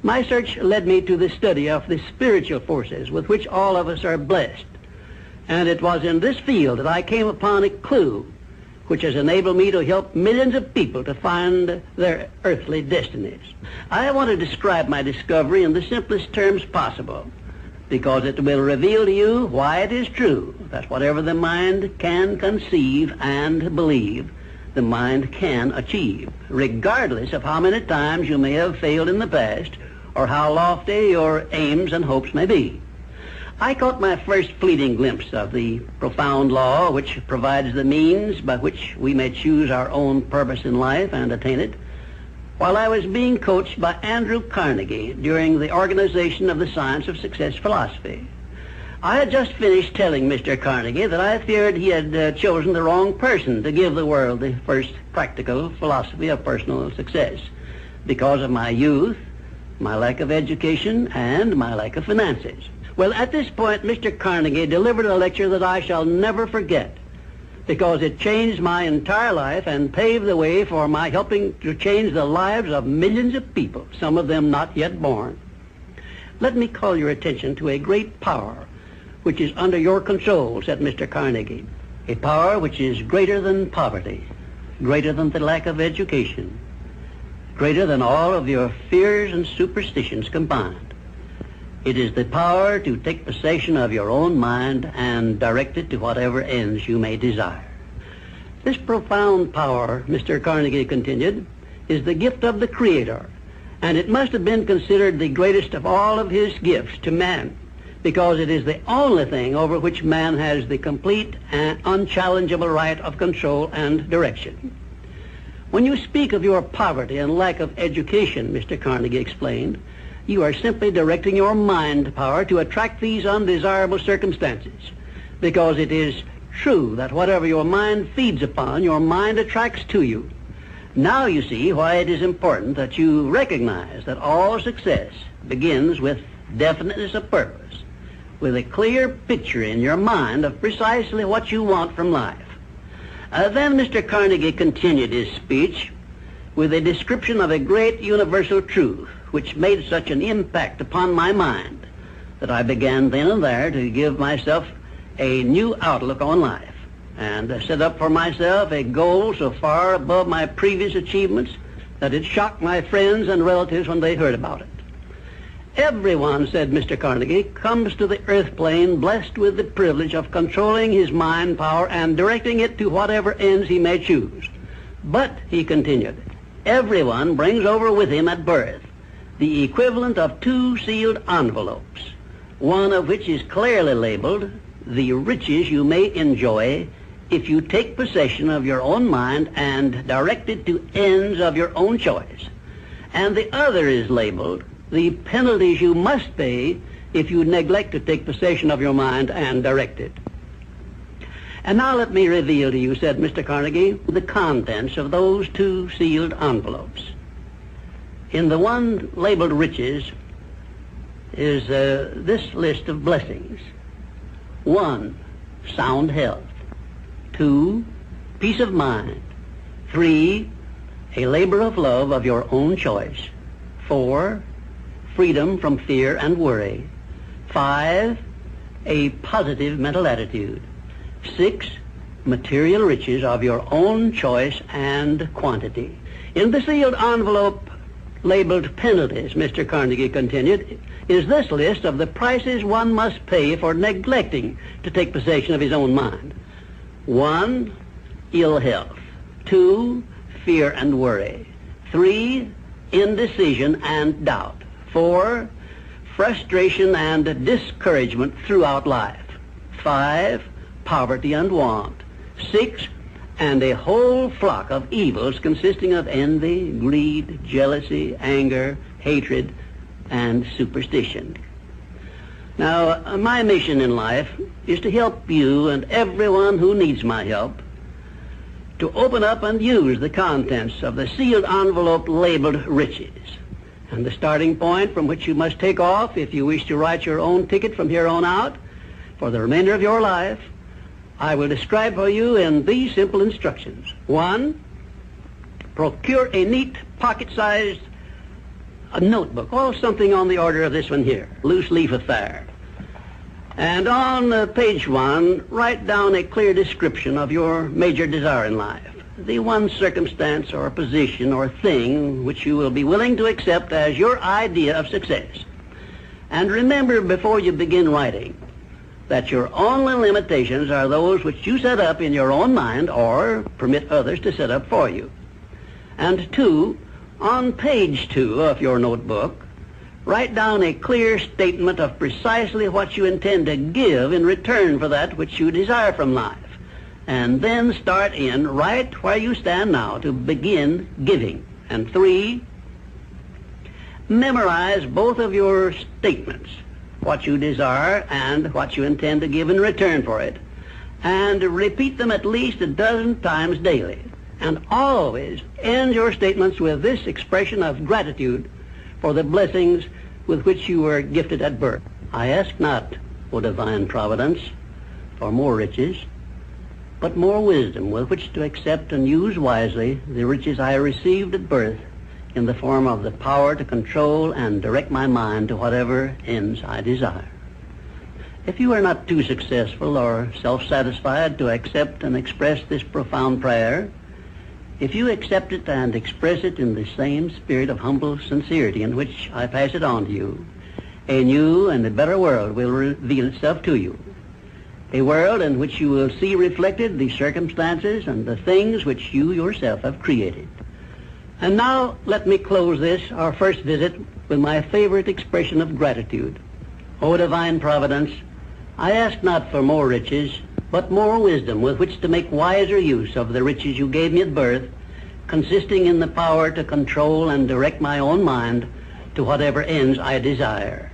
My search led me to the study of the spiritual forces with which all of us are blessed. And it was in this field that I came upon a clue which has enabled me to help millions of people to find their earthly destinies. I want to describe my discovery in the simplest terms possible, because it will reveal to you why it is true that whatever the mind can conceive and believe, the mind can achieve, regardless of how many times you may have failed in the past or how lofty your aims and hopes may be. I caught my first fleeting glimpse of the profound law which provides the means by which we may choose our own purpose in life and attain it, while I was being coached by Andrew Carnegie during the organization of the Science of Success philosophy. I had just finished telling Mr. Carnegie that I feared he had chosen the wrong person to give the world the first practical philosophy of personal success because of my youth, my lack of education, and my lack of finances. Well, at this point, Mr. Carnegie delivered a lecture that I shall never forget, because it changed my entire life and paved the way for my helping to change the lives of millions of people, some of them not yet born. Let me call your attention to a great power which is under your control, said Mr. Carnegie, a power which is greater than poverty, greater than the lack of education, greater than all of your fears and superstitions combined. It is the power to take possession of your own mind and direct it to whatever ends you may desire. This profound power, Mr. Carnegie continued, is the gift of the Creator, and it must have been considered the greatest of all of his gifts to man, because it is the only thing over which man has the complete and unchallengeable right of control and direction. When you speak of your poverty and lack of education, Mr. Carnegie explained, you are simply directing your mind power to attract these undesirable circumstances, because it is true that whatever your mind feeds upon, your mind attracts to you. Now you see why it is important that you recognize that all success begins with definiteness of purpose, with a clear picture in your mind of precisely what you want from life. Then Mr. Carnegie continued his speech with a description of a great universal truth which made such an impact upon my mind that I began then and there to give myself a new outlook on life and set up for myself a goal so far above my previous achievements that it shocked my friends and relatives when they heard about it. Everyone, said Mr. Carnegie, comes to the earth plane blessed with the privilege of controlling his mind power and directing it to whatever ends he may choose. But, he continued, everyone brings over with him at birth the equivalent of 2 sealed envelopes, one of which is clearly labeled, the riches you may enjoy if you take possession of your own mind and direct it to ends of your own choice. And the other is labeled, the penalties you must pay if you neglect to take possession of your mind and direct it. And now let me reveal to you, said Mr. Carnegie, the contents of those 2 sealed envelopes. In the one labeled riches is this list of blessings. 1, sound health. 2, peace of mind. 3, a labor of love of your own choice. 4, freedom from fear and worry. 5, a positive mental attitude. 6, material riches of your own choice and quantity. In the sealed envelope labeled penalties, Mr. Carnegie continued, is this list of the prices one must pay for neglecting to take possession of his own mind. 1, ill health. 2, fear and worry. 3, indecision and doubt. 4, frustration and discouragement throughout life. 5, poverty and want. 6, and a whole flock of evils consisting of envy, greed, jealousy, anger, hatred, and superstition. Now, my mission in life is to help you and everyone who needs my help to open up and use the contents of the sealed envelope labeled riches. And the starting point from which you must take off if you wish to write your own ticket from here on out for the remainder of your life, I will describe for you in these simple instructions. 1, procure a neat pocket-sized a notebook, oh, something on the order of this one here, loose leaf affair. And on page 1, write down a clear description of your major desire in life, the one circumstance or position or thing which you will be willing to accept as your idea of success. And remember before you begin writing that your only limitations are those which you set up in your own mind or permit others to set up for you. And 2, on page 2 of your notebook, write down a clear statement of precisely what you intend to give in return for that which you desire from life. And then start in right where you stand now to begin giving. And 3, memorize both of your statements, what you desire and what you intend to give in return for it, and repeat them at least a dozen times daily. And always end your statements with this expression of gratitude for the blessings with which you were gifted at birth. I ask not, O divine providence, for more riches, but more wisdom with which to accept and use wisely the riches I received at birth in the form of the power to control and direct my mind to whatever ends I desire. If you are not too successful or self-satisfied to accept and express this profound prayer, if you accept it and express it in the same spirit of humble sincerity in which I pass it on to you, a new and a better world will reveal itself to you. A world in which you will see reflected the circumstances and the things which you yourself have created. And now let me close this, our first visit, with my favorite expression of gratitude. O divine providence, I ask not for more riches, but more wisdom with which to make wiser use of the riches you gave me at birth, consisting in the power to control and direct my own mind to whatever ends I desire.